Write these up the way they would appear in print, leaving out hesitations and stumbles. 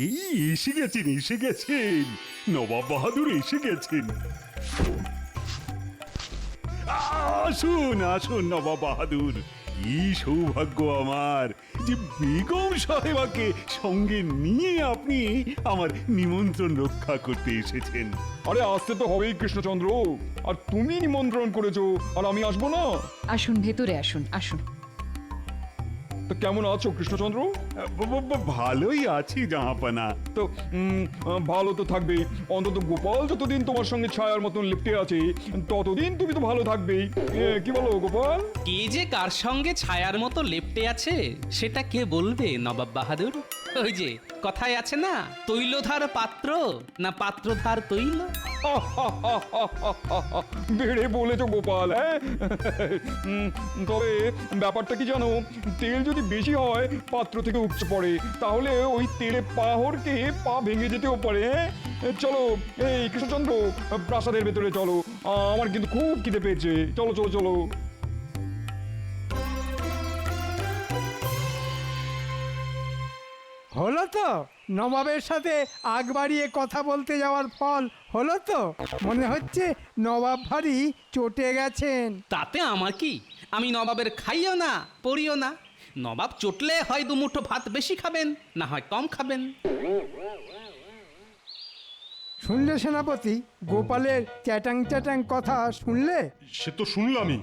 এই এসে গেছেন নবাব বাহাদুর এসে গেছেন। আসুন আসুন নবাব বাহাদুর, কি সৌভাগ্য আমার যে বেগম সাহেবাকে সঙ্গে নিয়ে আপনি আমার নিমন্ত্রণ রক্ষা করতে এসেছেন। আরে আসতে তো হবেই কৃষ্ণচন্দ্র, আর তুমি নিমন্ত্রণ করেছো আর আমি আসবো না? আসুন, ভেতরে আসুন, আসুন। তো কেমন আছো কৃষ্ণচন্দ্র? ভালোই আছি জাহাপানা। তো ভালো তো থাকবে, অন্তত গোপাল যতদিন তোমার সঙ্গে ছায়ার মতন লিপ্টে আছে ততদিন তুমি তো ভালো থাকবেই। কি বলো গোপাল? কে যে কার সঙ্গে ছায়ার মতো লেপ্টে আছে সেটা কে বলবে নবাব বাহাদুর? ওই যে কথায় আছে না, তৈলধার পাত্র না পাত্রধার তৈল। বেড়ে বলেছো গোপাল। হ্যাঁ, তবে ব্যাপারটা কি জানো, তেল যদি বেশি হয় পাত্র থেকে উপচে পড়ে, তাহলে ওই তেলে পা হড়কে পা ভেঙে যেতেও পারে। চলো এই কৃষ্ণচন্দ্র, প্রাসাদের ভেতরে চলো, আমার কিন্তু খুব খিদে পেয়েছে। চলো চলো চলো। হলো তো নবাবের সাথে আগ বাড়িয়ে কথা বলতে যাওয়ার ফল হলো তো? মনে হচ্ছে নবাব ভারী চটে গেছেন। তাতে আমার কি? আমি নবাবের খাইও না পড়িও না। নবাব চটলে হয় দুমুঠো ভাত বেশি খাবেন, না হয় কম খাবেন। শুনলে সেনাপতি, গোপালের চ্যাটাং চ্যাটাং কথা শুনলে? সে তো শুনলামই।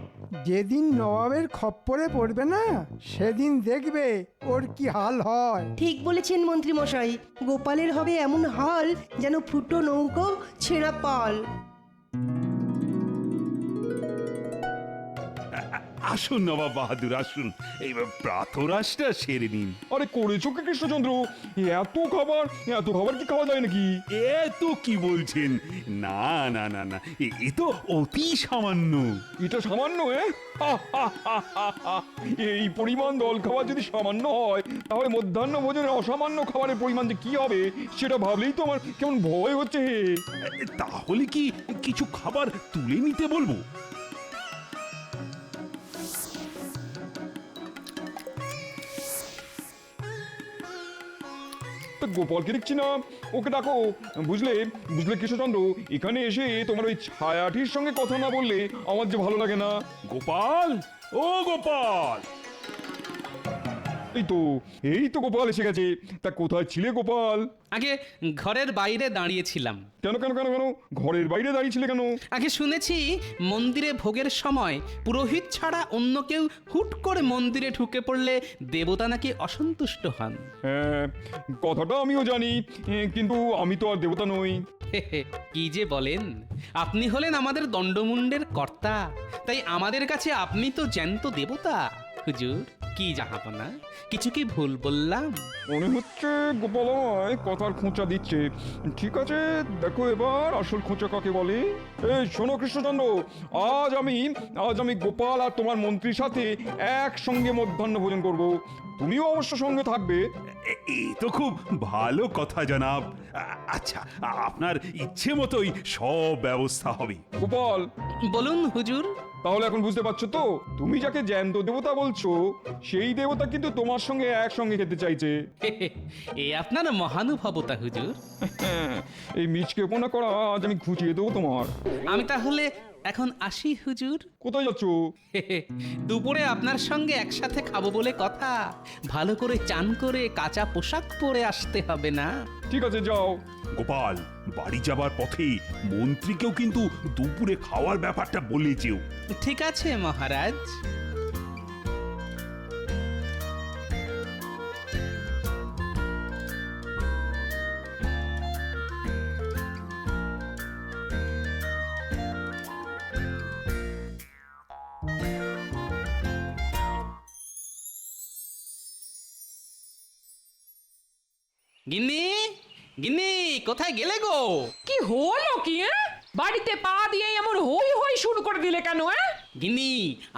যেদিন নবাবের খপ্পরে পড়বে না, সেদিন দেখবে ওর কি হাল হয়। ঠিক বলেছেন মন্ত্রী মশাই, গোপালের হবে এমন হাল যেন ফুটো নৌকো ছেঁড়া পাল। আসুন নবাব বাহাদুর আসুন, এই প্রাতরাশটা সেরে নিন। আরে করেছো কি কৃষ্ণচন্দ্র? এত খাবার কি খাওয়া যায় নাকি? এত কি বলছেন? না না না না, এ তো অতি সামান্য। এটা সামান্য? এই পরিমাণ দল খাবার যদি সামান্য হয়, তাহলে মধ্যাহ্ন ভোজনের অসামান্য খাবারের পরিমাণ যে কি হবে সেটা ভাবলেই তো আমার কেমন ভয় হচ্ছে। তাহলে কি কিছু খাবার তুলে নিতে বলবো? গোপালকে দেখছি না, ওকে ডাকো। বুঝলে বুঝলে কৃষ্ণচন্দ্র, এখানে এসে তোমার ওই ছায়াটির সঙ্গে কথা না বললে আমার যে ভালো লাগে না। গোপাল, ও গোপাল! এই তো গোপাল এসে গেছে। তা কোথায় ছিলে গোপাল? আগে ঘরের বাইরে দাঁড়িয়েছিলাম। কেন কেন কেন কেন ঘরের বাইরে দাঁড়িয়েছিলে কেন? আগে শুনেছি মন্দিরে ভোগের সময় পুরোহিত ছাড়া অন্য কেউ হুট করে মন্দিরে ঢুকে পড়লে দেবতা নাকি অসন্তুষ্ট হন। হ্যাঁ, কথাটা আমিও জানি, কিন্তু আমি তো আর দেবতা নই। কি যে বলেন, আপনি হলেন আমাদের দণ্ডমুণ্ডের কর্তা, তাই আমাদের কাছে আপনি তো জ্যান্ত দেবতা। হুজুর, কি জাহাপনা, কিছু কি ভুল বললাম? মনে হচ্ছে গোপাল আমায় কথার খোঁচা দিচ্ছে। ঠিক আছে, দেখো এবার আসল খোঁচা কাকে বলে। এই শোনো কৃষ্ণচন্দ্র, আজ আমি গোপাল আর তোমার মন্ত্রীর সাথে একসঙ্গে মধ্যাহ্ন ভোজন করব। তুমিও অবশ্য সঙ্গে থাকবে। এই তো খুব ভালো কথা জনাব। আচ্ছা, আপনার ইচ্ছে মতোই সব ব্যবস্থা হবে। গোপাল, বলুন হুজুর। তাহলে এখন বুঝতে পারছো তো, তুমি যাকে জ্যান্ত দেবতা বলছো সেই দেবতা কিন্তু তোমার সঙ্গে একসঙ্গে খেতে চাইছে। এ আপনার মহানুভবতা হুজুর। এই মিচকেপনা করা আজ আমি ঘুচিয়ে দেবো তোমার। আমি তাহলে এখন আসি হুজুর। কোথায় যাচ্ছ? দুপুরে আপনার সঙ্গে একসাথে খাবো বলে কথা। ভালো করে চান করে কাঁচা পোশাক পরে আসতে হবে না? ঠিক আছে, যাও। গোপাল, বাড়ি যাবার পথে মন্ত্রীকেও কিন্তু দুপুরে খাওয়ার ব্যাপারটা বলে যেও। ঠিক আছে মহারাজ। গিন্নি গিন্নি কোথায় গেলে গো? কি হলো কি বাড়িতে পা দিয়ে এমন হই হই শুরু করে দিলে কেন? গিন্নি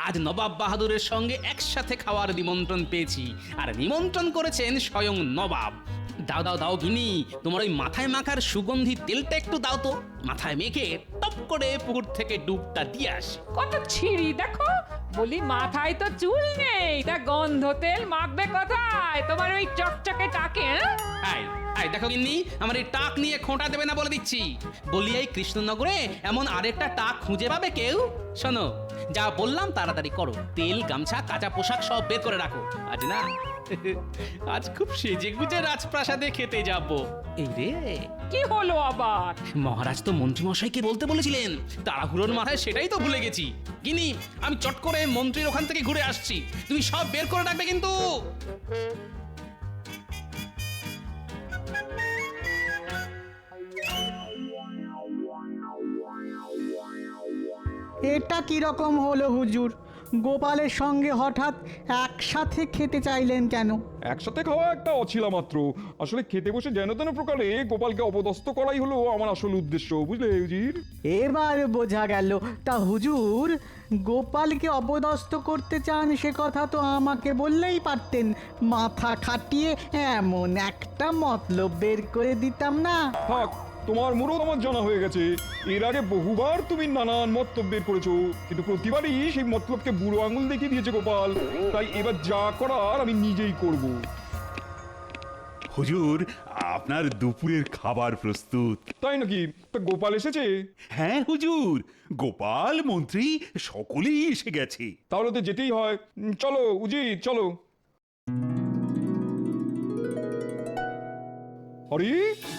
আজ নবাব বাহাদুরের সঙ্গে একসাথে খাওয়ার নিমন্ত্রণ পেয়েছি, আর নিমন্ত্রণ করেছেন স্বয়ং নবাব। দাও দাও দাও গিন্নি, তোমার ওই মাথায় মাখার সুগন্ধি তেলটা একটু দাও তো, মাথায় মেখে টপ করে পুকুর থেকে ডুবটা দিয়ে আসি। কত ছিঁড়ি দেখো, বলি মাথায় তো চুল নেই, তা গন্ধ তেল মাখবে কোথায় তোমার ওই চকচকে টাকে? আই আই দেখো গিন্নি, আমার এই টাক নিয়ে খোঁটা দেবে না বলে দিচ্ছি। বলি এই কৃষ্ণনগরে এমন আরেকটা টাক খুঁজে পাবে কেউ? শোনো, যা বললাম তাড়াতাড়ি করো, তেল গামছা কাঁচা পোশাক সব বের করে রাখো। আজ না আজ খুব সেজে গুজে রাজপ্রাসাদে খেতে যাব। এই রে, কি হলো আবার? মহারাজ তো মন্ত্রী মশাইকে বলতে বলেছিলেন, তাড়াহুড়োর মাথায় সেটাই তো ভুলে গেছি। গিনি আমি চট করে মন্ত্রীর ওখান থেকে ঘুরে আসছি, তুমি সব বের করে রাখবে কিন্তু। এটা কি রকম হলো হুজুর? গোপালের সঙ্গে হঠাৎ একসাথে খেতে চাইলেন কেন? একসাথে খাওয়া একটা অছিলা মাত্র। আসলে খেতে বসে যেন তেন প্রকারে গোপালকে অপদস্থ করাই হলো আমার আসল উদ্দেশ্য, বুঝলে হুজুর? এবার বোঝা গেল। তা হুজুর, গোপালকে অপদস্থ করতে চান সে কথা তো আমাকে বললেই পারতেন, মাথা খাটিয়ে এমন একটা মতলব বের করে দিতাম না? থাক, তোমার মুরত আমার জানা হয়ে গেছে। এর আগে বহুবার তুমি নানান মতলব বের করেছো, কিন্তু প্রতিবারই সেই মতলবকে বুড়ো আঙুল দেখিয়ে দিয়েছে গোপাল। তাই এবার যা করার আমি নিজেই করব। হুজুর, আপনার দুপুরের খাবার প্রস্তুত। তাই নাকি? তা গোপাল এসেছে? হ্যাঁ হুজুর, গোপাল মন্ত্রী সকলেই এসে গেছে। তাহলে তো যেতেই হয়। চলো উজির, চলো। আরে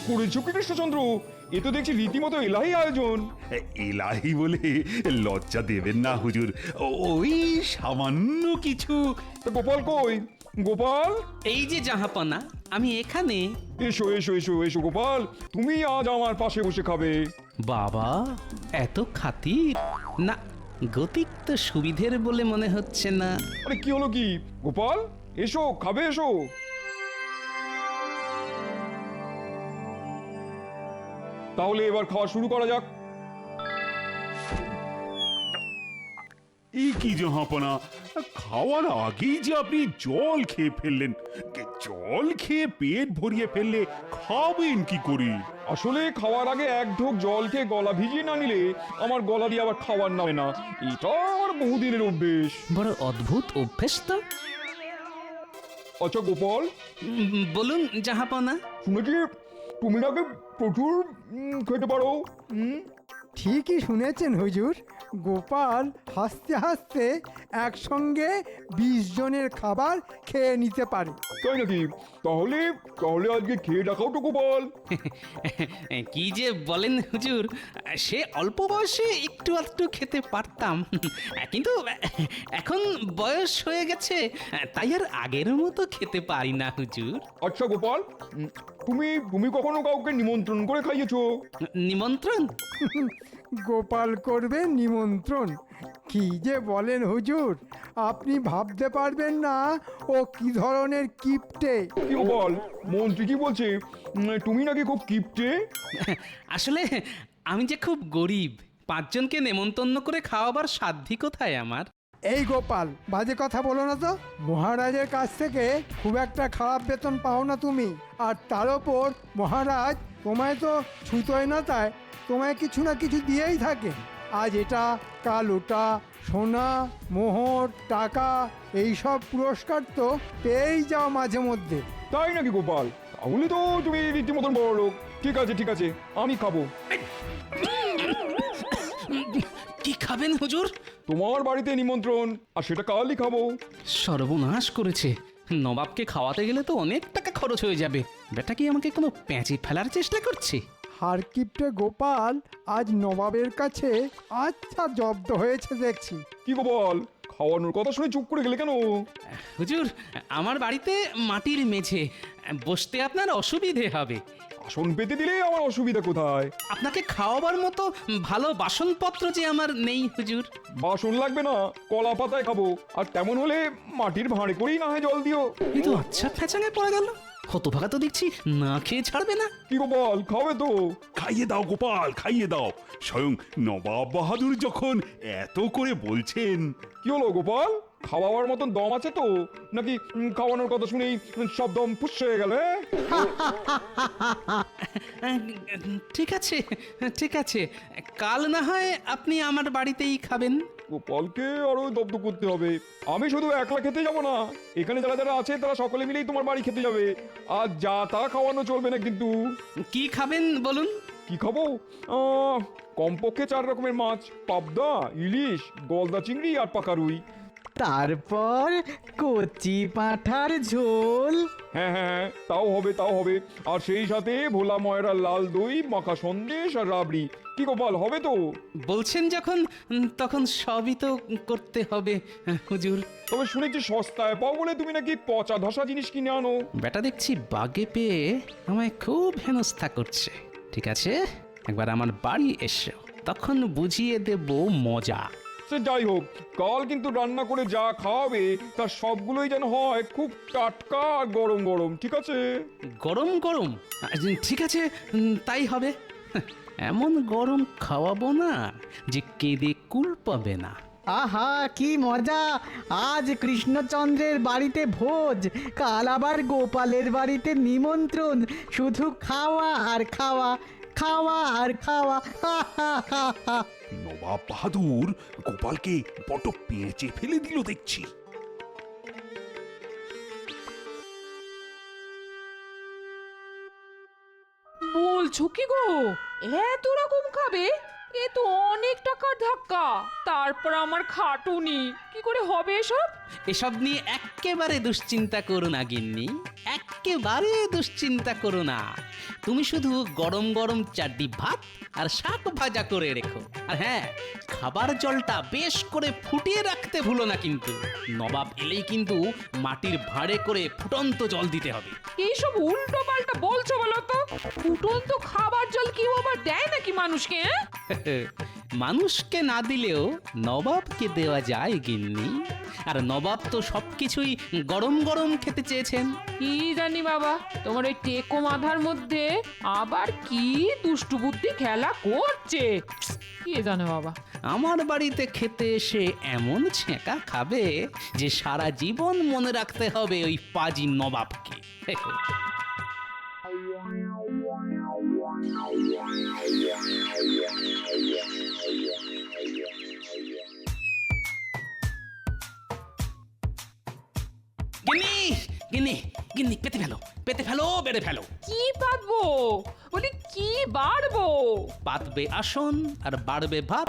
করেছো কি কৃষ্ণচন্দ্র? এ তো দেখছি রীতিমতো এলাহি আয়োজন। এলাহি বলে লজ্জা দেবেন না হুজুর, ওই সামান্য কিছু। তা গোপাল কই? গোপাল, এই যে জাহাপনা, আমি এখানে। এসো এসো এসো এসো গোপাল, তুমি আজ আমার পাশে বসে খাবে। বাবা এত খাতির না, গতিক তো সুবিধের বলে মনে হচ্ছে না। আরে কি হলো কি? গোপাল এসো, খাবে এসো। তাহলে এবার খাওয়া শুরু করা যাক। এই কি জাহাপনা, খাওয়ার আগেই যে আপনি জল খেয়ে ফেললেন। জল খেয়ে পেট ভরিয়ে ফেললে খাবেন কি করে? আসলে খাওয়ার আগে এক ঢোক জল খেয়ে গলা ভিজিয়ে না নিলে আমার গলা দিয়ে আবার খাবার নামে না। এটা আমার বহুদিনের অভ্যেস। বড় অদ্ভুত অভ্যেস তো। আচ্ছা গোপাল, বলুন জাহাপনা। শুনেছি তুমি নাকি প্রচুর খেতে পারো। ঠিকই শুনেছেন হুজুর, গোপাল হাসতে হাসতে একসঙ্গে 20 জনের খাবার খেয়ে নিতে পারে। তাই নাকি? তাহলে তাহলে আজকে খেয়ে দেখাও তো গোপাল। কি যে বলেন হুজুর, সে অল্প বয়সে একটু একটু খেতে পারতাম, কিন্তু এখন বয়স হয়ে গেছে, তাই আর আগের মতো খেতে পারি না হুজুর। আচ্ছা গোপাল, তুমি তুমি কখনো কাউকে নিমন্ত্রণ করে খাইয়েছো? নিমন্ত্রণ? গোপাল করবে নিমন্ত্রণ? কি যে বলেন হুজুর, আপনি ভাবতে পারবেন না ও কি ধরনের কিপটে। কি গোপাল, মন্ত্রী কি বলছে? তুমি নাকি খুব কিপটে? আসলে আমি যে খুব গরিব, 5 জনকে নেমন্তন্ন করে খাওয়াবার সাধ্যি কোথায় আমার। এই গোপাল, বাজে কথা বলো না তো। মহারাজের কাছ থেকে খুব একটা খারাপ বেতন পাও না তুমি, আর তার ওপর মহারাজ তোমায় তো ছুতোয় না, তাই তোমায় কিছু না কিছু দিয়েই থাকে। আজ এটা, কাল ওটা, সোনা, মোহর, টাকা, এইসব পুরস্কার তো পেয়েই যাও মাঝে মধ্যে। তাই নাকি গোপাল? তাহলে তো তুমি রীতিমতন বড় লোক। ঠিক আছে ঠিক আছে, আমি খাবো। কি খাবেন হুজুর? তোমার বাড়িতে নিমন্ত্রণ, আর সেটা কালই খাবো। সর্বনাশ করেছে, নবাবকে খাওয়াতে গেলে তো অনেক টাকা খরচ হয়ে যাবে। বেটা কি আমাকে কোনো প্যাঁচে ফেলার চেষ্টা করছে? হারকিপটে গোপাল আজ নবাবের কাছে আচ্ছা জব্দ হয়েছে দেখছি। কি গোপাল, খাওয়ানোর কথা শুনে চুপ করে গেলে কেন? হুজুর, আমার বাড়িতে মাটির মেঝে, বসতে আপনার অসুবিধে হবে। আসন পেতে দিলে আমার অসুবিধা কোথায়? আপনাকে খাওয়াবার মতো ভালো বাসনপত্র যে আমার নেই হুজুর। বাসন লাগবে না, কলা পাতায় খাবো। আর তেমন হলে মাটির ভাঁড়ে করেই না হয় জল দিও। এই তো আচ্ছা ফ্যাচাঙে পড়ে গেল। হতভাগা তো দেখছি না খেয়ে ছাড়বে না। কি গোপাল, খাবে তো? খাইয়ে দাও গোপাল, খাইয়ে দাও। স্বয়ং নবাব বাহাদুর যখন এত করে বলছেন। কি হলো গোপাল, খাওয়াবার মতন দম আছে তো, নাকি খাওয়ানোর কথা শুনেই সব দম পুষ হয়ে গেল? ঠিক আছে, ঠিক আছে, কাল না হয় আপনি আমার বাড়িতেই খাবেন। গোপালকে আরো দব্দ করতে হবে। আমি শুধু একলা খেতে যাব না, এখানে যারা যারা আছে তারা সকলে মিলেই তোমার বাড়ি খেতে যাবে। আর যা তা খাওয়ানো চলবে না কিন্তু। কি খাবেন বলুন? কি খাবো? কমপক্ষে 4 রকমের মাছ, পাবদা, ইলিশ, গলদা চিংড়ি আর পাকা রুই। তারপর কচি পাঁঠার ঝোল। হ্যাঁ হ্যাঁ, তাও হবে তাও হবে। আর সেই সাথে ভোলা ময়রা লাল দই, মাখা সন্দেশ আর রাবড়ি। কি গোপাল, হবে তো? বলছেন যখন তখন সবই তো করতে হবে হুজুর। তবে শুনেছি সস্তায় পাও বলে তুমি নাকি পচা ধসা জিনিস কিনে আনো। বেটা দেখছি বাগে পেয়ে আমায় খুব হেনস্থা করছে। ঠিক আছে, একবার আমার বাড়ি এসো, তখন বুঝিয়ে দেব মজা। সে যাই হোক, কাল কিন্তু রান্না করে যা খাওয়াবে তার সবগুলোই যেন হয় খুব টাটকা আর গরম গরম, ঠিক আছে? গরম গরম? ঠিক আছে, তাই হবে। এমন গরম খাওয়াবো না যে কেঁদে কুল পাবে না। আহা কি মজা! আজ কৃষ্ণচন্দ্রের বাড়িতে ভোজ, কাল আবার গোপালের বাড়িতে নিমন্ত্রণ। শুধু খাওয়া আর খাওয়া, খাওয়া আর খাওয়া। নবাব বাহাদুর গোপালকে বড় পেঁচে ফেলে দিল দেখছি। বলছো কি গো, এত রকম খাবে? এ তো অনেক টাকার ধাক্কা। তারপর আমার খাটুনি, কি করে হবে এসব? এসব নিয়ে এক্কেবারে দুশ্চিন্তা করো না গিন্নি, এক্কেবারে দুশ্চিন্তা করো না। তুমি শুধু গরম গরম চারটি ভাত আর শাক ভাজা করে রেখো। আর হ্যাঁ, খাবার জলটা বেশ করে ফুটিয়ে রাখতে ভুলো না কিন্তু। নবাব এলেই কিন্তু মাটির ভাঁড়ে করে ফুটন্ত জল দিতে হবে। এইসব উল্টো পাল্টা বলছো বলো তো? ফুটন্ত খাবার জল কি আবার দেয় নাকি মানুষকে? মানুষকে না দিলেও নবাবকে দেওয়া যায় গিন্নি। আর নবাব তো সবকিছুই গরম গরম খেতে চেয়েছেন। কি জানি বাবা, তোমার ওই টেকো মাথার মধ্যে আবার কি দুষ্টু বুদ্ধি খেলা করছে, কে জানে বাবা। আমার বাড়িতে খেতে এসে এমন ছেঁকা খাবে যে সারা জীবন মনে রাখতে হবে ওই পাজি নবাবকে। গিন্নি, গিন্নি, গিন্নি, পেতে ফেলো, পেতে ফেলো, বেড়ে ফেলো। কি পাতবো? বলি কি বাড়বো? পাতবে আসন আর বাড়বে ভাত।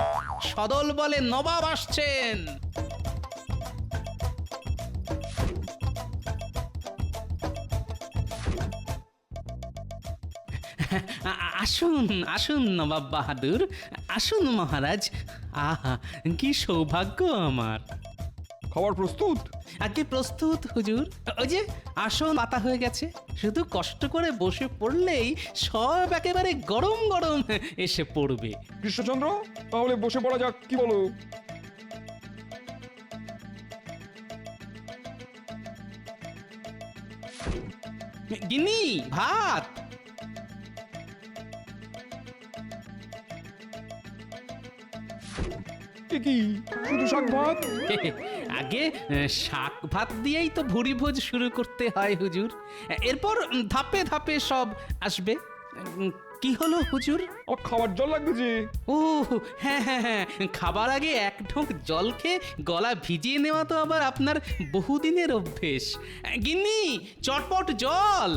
সদল বলে নবাব আসছেন। আসুন আসুন নবাব বাহাদুর, আসুন মহারাজ। আহা কি সৌভাগ্য আমার। খাবার প্রস্তুত? আগে প্রস্তুত হুজুর। ওই যে আসন পাতা হয়ে গেছে, শুধু কষ্ট করে বসে পড়লেই সব একেবারে গরম গরম এসে পড়বে। কৃষ্ণচন্দ্র, তাহলে বসে পড়া যাক, কি বলো? গিন্নি, ভাত। এ কি, শুধু শাক ভাত? আগে শাক ভাত দিয়েই তো ভুরি ভোজ শুরু করতে হয় হুজুর। এরপর ধাপে ধাপে সব আসবে। কি হলো হুজুর? আমার খাবার জল লাগবে যে। ও হ্যাঁ হ্যাঁ হ্যাঁ, খাবার আগে এক ঢোক জল খেয়ে গলা ভিজিয়ে নেওয়া তো আবার আপনার বহুদিনের অভ্যেস। গিন্নি, চটপট জল।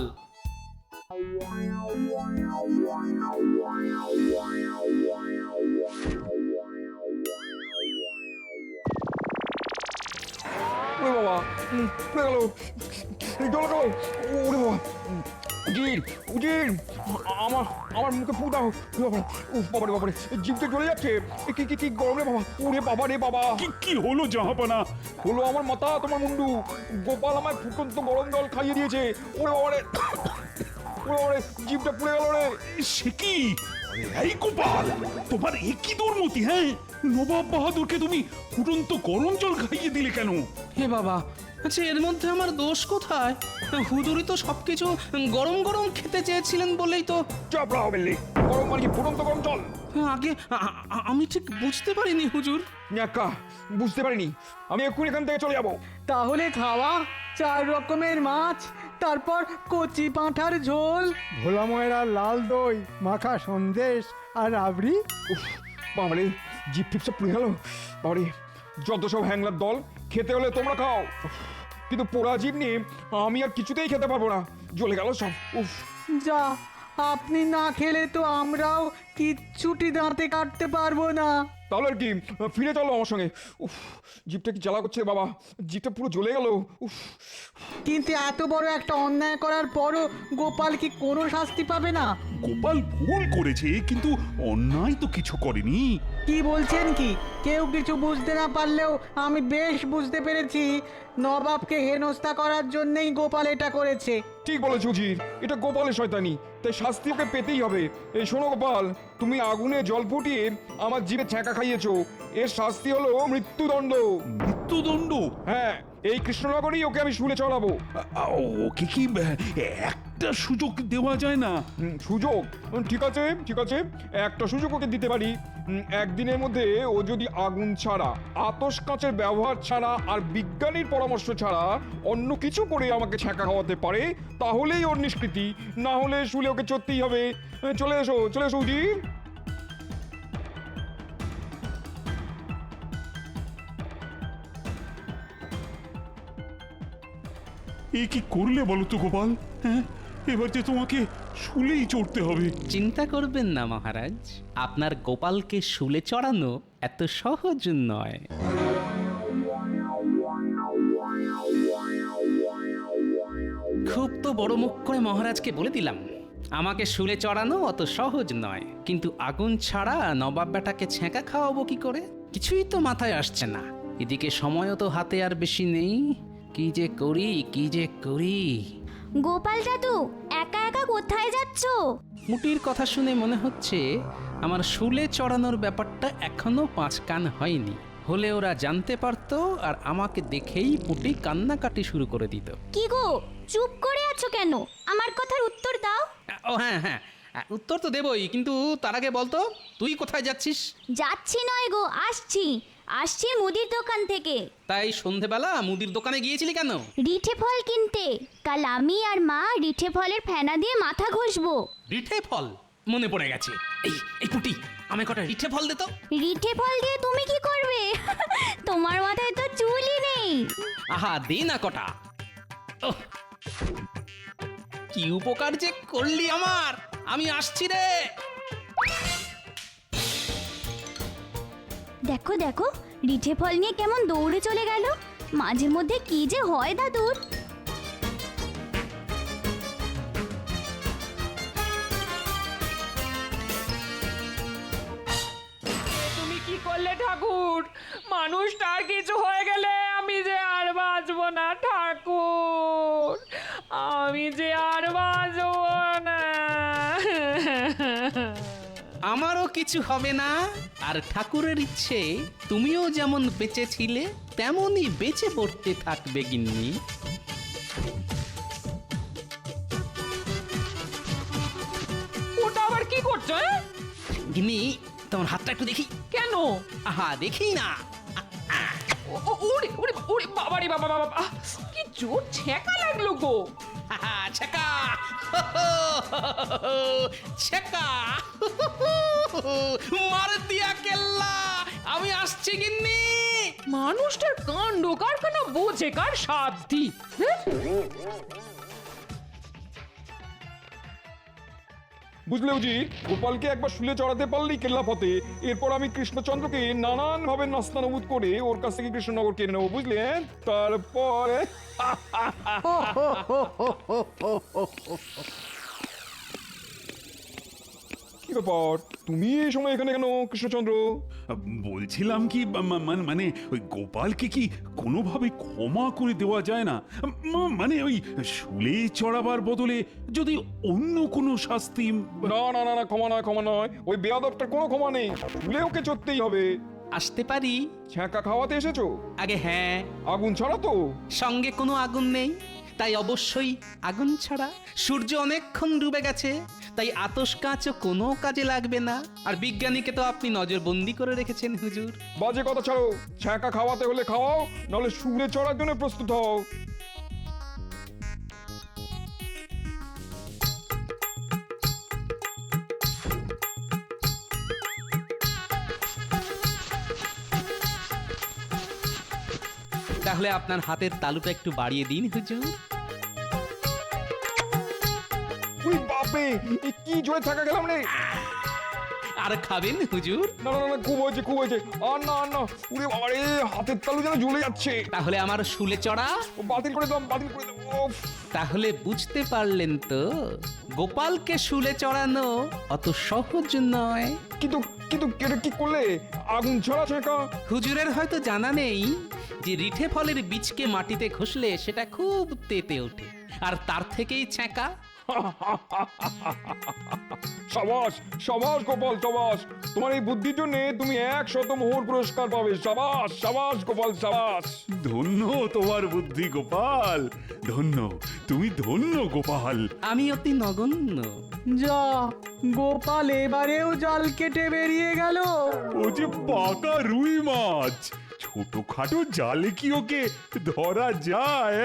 ওরে বাবা, পড়ে গেল, জল গেল। ওরে বাবা, উজির উজির, আমার আমার মুখে ফু দাও। বাবারে বাবারে, জিভটা জ্বলে যাচ্ছে। কি কি কি গরম রে বাবা। ওরে বাবা রে বাবা। কি কি হলো জাহাপনা? হলো আমার মাথা তোমার মুন্ডু। গোপাল আমায় ফুটন্ত গরম জল খাইয়ে দিয়েছে। ওরে বাবারে, ওরে বাবারে, জিভটা পুড়ে গেল রে। সে কি? এই গোপাল, তোমার একই দুর্মতি? হ্যাঁ, নবাব বাহাদুরকে তুমি ফুটন্ত গরম জল খাইয়ে দিলে কেন? হে বাবা, আচ্ছা এর মধ্যে আমার দোষ কোথায়? হুজুরই তো সবকিছু গরম গরম খেতে চেয়েছিলেন বলেই তো চাপ রাও বিল্লি, গরম পানি কি ফুটন্ত গরম জল? আগে আমি ঠিক বুঝতে পারিনি হুজুর। ন্যাকা, বুঝতে পারিনি। আমি এক্ষুনি এখান থেকে চলে যাবো। তাহলে খাওয়া 4 রকমের মাছ, তারপর কচি পাঁঠার ঝোল। ভোলা ময়রার লাল দই, মাখা সন্দেশ আর রাবড়ি। উফ, বাবারে, জিপ টিপ সব পুড়ে গেল। বাবারে, যত সব হ্যাংলার দল, খেতে হলে তোমরা খাও। উফ, কিন্তু পোড়া জিপ নিয়ে আমি আর কিছুতেই খেতে পারবো না, জ্বলে গেল সব। উফ, যা, আপনি না খেলে তো আমরাও কিচ্ছুটি দাঁতে কাটতে পারবো না। তাহলে আর কি, ফিরে চলো আমার সঙ্গে। উফ, জিপটা কি জ্বালা করছে বাবা, জিপটা পুরো জ্বলে গেল। উফ, কিন্তু এত বড় একটা অন্যায় করার পরও গোপাল কি কোনো শাস্তি পাবে না? গোপাল ভুল করেছে, কিন্তু অন্যায় তো কিছু করেনি। কি বলছেন কি? কেউ কিছু বুঝতে না পারলেও আমি বেশ বুঝতে পেরেছি নবাবকে হেনস্থা করার জন্যই গোপাল এটা করেছে। ঠিক বলেছো উজির, এটা গোপালের শয়তানি, তাই শাস্তি ওকে পেতেই হবে। এই শোনো গোপাল, তুমি আগুনে জল ফুটিয়ে আমার জিভে ছ্যাঁকা খাইয়েছো, এর শাস্তি হলো মৃত্যুদণ্ড। মৃত্যুদণ্ড? হ্যাঁ, এই কৃষ্ণনগরেই ওকে আমি শুলে চড়াবো। ওকে কি একটা সুযোগ দেওয়া যায় না? সুযোগ? ঠিক আছে, ঠিক আছে, একটা সুযোগ ওকে দিতে পারি। একদিনের মধ্যে ও যদি আগুন ছাড়া, আতশ কাঁচের ব্যবহার ছাড়া আর বিজ্ঞানীর পরামর্শ ছাড়া অন্য কিছু করে আমাকে ছ্যাঁকা খাওয়াতে পারে, তাহলেই ওর নিষ্কৃতি, না হলে শুলে ওকে চড়তেই হবে। চলে এসো, চলে এসো উজি। এ কি করলে বলো তো গোপাল? হ্যাঁ, এবার যে তোমাকে শুলেই চড়তে হবে। চিন্তা করবেন না মহারাজ, আপনার গোপালকে শুলে চড়ানো এত সহজ নয়। খুব তো বড় মুখ করে মহারাজকে বলে দিলাম আমাকে শুলে চড়ানো অত সহজ নয়, কিন্তু আগুন ছাড়া নবাব বেটাকে ছ্যাঁকা খাওয়াবো কি করে? কিছুই তো মাথায় আসছে না। এদিকে সময়ও তো হাতে আর বেশি নেই। কি যে করি, কি যে করি। গোপাল দাদু, একা একা কোথায় যাচ্ছো? মুটির কথা শুনে মনে হচ্ছে আমার শুলে চড়ানোর ব্যাপারটা এখনো 5 কান হয়নি। হলে ওরা জানতে পারতো আর আমাকে দেখেই পুটি কান্নাকাটি শুরু করে দিত। কি গো, চুপ করে আছো কেন? আমার কথার উত্তর দাও। ও হ্যাঁ হ্যাঁ, উত্তর তো দেবই, কিন্তু তার আগে বলতো তুই কোথায় যাচ্ছিস? যাচ্ছি নয় গো, আসছি মুদির দোকান থেকে। তাই সন্ধেবেলা মুদির দোকানে গিয়েছিলি কেন? রিঠে ফল কিনতে। কাল আমি আর মা রিঠে ফলের ফেনা দিয়ে মাথা ঘষবো। রিঠে ফল? মনে পড়ে গেছে। এই পুটি, আমায় কটা রিঠে ফল দে তো। রিঠে ফল দিয়ে তুমি কি করবে? তোমার মাথায় তো চুলই নেই। আহা, দে না কটা। ওহ, কি উপকার যে করলি আমার। আমি আসছি রে। দেখো দেখো, রিঠে ফল নিয়ে কেমন দৌড়ে চলে গেল। মাঝে মধ্যে কি যে হয় দাদুর। তুমি কি করলে ঠাকুর? মানুষটার কিছু হয়ে গেলে আমি যে আর বাঁচবো না ঠাকুর, আমি যে আর বাঁচবো না। আমারও কিছু হবে না। আর ঠাকুরের ইচ্ছে তুমিও যেমন বেঁচে ছিলে তেমনই বেঁচে পড়তে থাকবে গিন্নি। ওটা আবার কি করছো? গিন্নি, তোমার হাতটা একটু দেখি। কেন? আহা, দেখি না। ওরে ওরে ওরে, বাবা রে বাবা বাবা, কি জোর ছ্যাঁকা লাগলো গো। আহা, ছেকা ছেকা, মার দিয়া কেল্লা। আমি আসছি গিন্নি। মানুষটার কাণ্ড কারখানা বোঝে কার সাধ্যি। বুঝলে উজি, গোপালকে একবার শুলে চড়াতে পারলেই কেল্লা ফতে। এরপর আমি কৃষ্ণচন্দ্রকে নানান ভাবে নাস্তানুবুদ করে ওর কাছ থেকে কৃষ্ণনগর কিনে নেবো, বুঝলে? তারপরে কি ব্যাপার, তুমি এই সময় এখানে কেন কৃষ্ণচন্দ্র? বলছিলাম কি, মানে ওই গোপালকে কি কোনোভাবে ক্ষমা করে দেওয়া যায় না? মানে ওই শুলে চড়াবার বদলে যদি অন্য কোনো শাস্তি। না না না না, ক্ষমা নয়, ক্ষমা নয়। ওই বেয়াদবটার কোনো ক্ষমা নেই, শুলে ওকে চড়তেই হবে। আসতে পারি? ছ্যাঁকা খাওয়াতে এসেছো? আগে হ্যাঁ, আগুন ছাড়া তো? সঙ্গে কোনো আগুন নেই, তাই অবশ্যই আগুন ছাড়া। সূর্য অনেকক্ষণ ডুবে গেছে, তাই আতস কাঁচও কোনো কাজে লাগবে না। আর বিজ্ঞানীকে তো আপনি নজরবন্দি করে রেখেছেন হুজুর। বাজে কথা ছাড়ো, ছ্যাঁকা খাওয়াতে হলে খাওয়াও, নাহলে শুলে চড়ার জন্য প্রস্তুত হও। তাহলে আপনার হাতের তালুটা একটু বাড়িয়ে দিন হুজুর। উই বাপরে, এ কি জোরে থাকা গেলাম রে। আর খাবেন হুজুর? না না না, খুব হয়েছে খুব হয়েছে, আর না আর না। উরে বাবা রে, হাতের তালু যেন ঝুলে যাচ্ছে। তাহলে আমার শুলে চড়া? ও, বাতিল করে দাও, বাতিল করে দাও। উফ। তাহলে বুঝতে পারলেন তো, গোপালকে শুলে চড়ানো অত সহজ নয়। কিন্তু কিন্তু এটা কি করলে? আগুন ছাড়া ছ্যাঁকা? হুজুরের হয়তো জানা নেই যে রিঠে ফলের বীজকে মাটিতে ঘষলে সেটা খুব তেতে ওঠে, আর তার থেকেই ছ্যাঁকা। সাবাস সাবাস গোপাল, সাবাস। তোমার এই বুদ্ধির জন্য তুমি 100 মোহর পুরস্কার পাবে। সাবাস সাবাস গোপাল, সাবাস। ধন্য তোমার বুদ্ধি গোপাল, ধন্য, তুমি ধন্য গোপাল। আমি অতি নগণ্য। যা, গোপাল এবারেও জাল কেটে বেরিয়ে গেল। ও যে পাকা রুই মাছ, ছোটখাটো জালে কি ওকে ধরা যায়?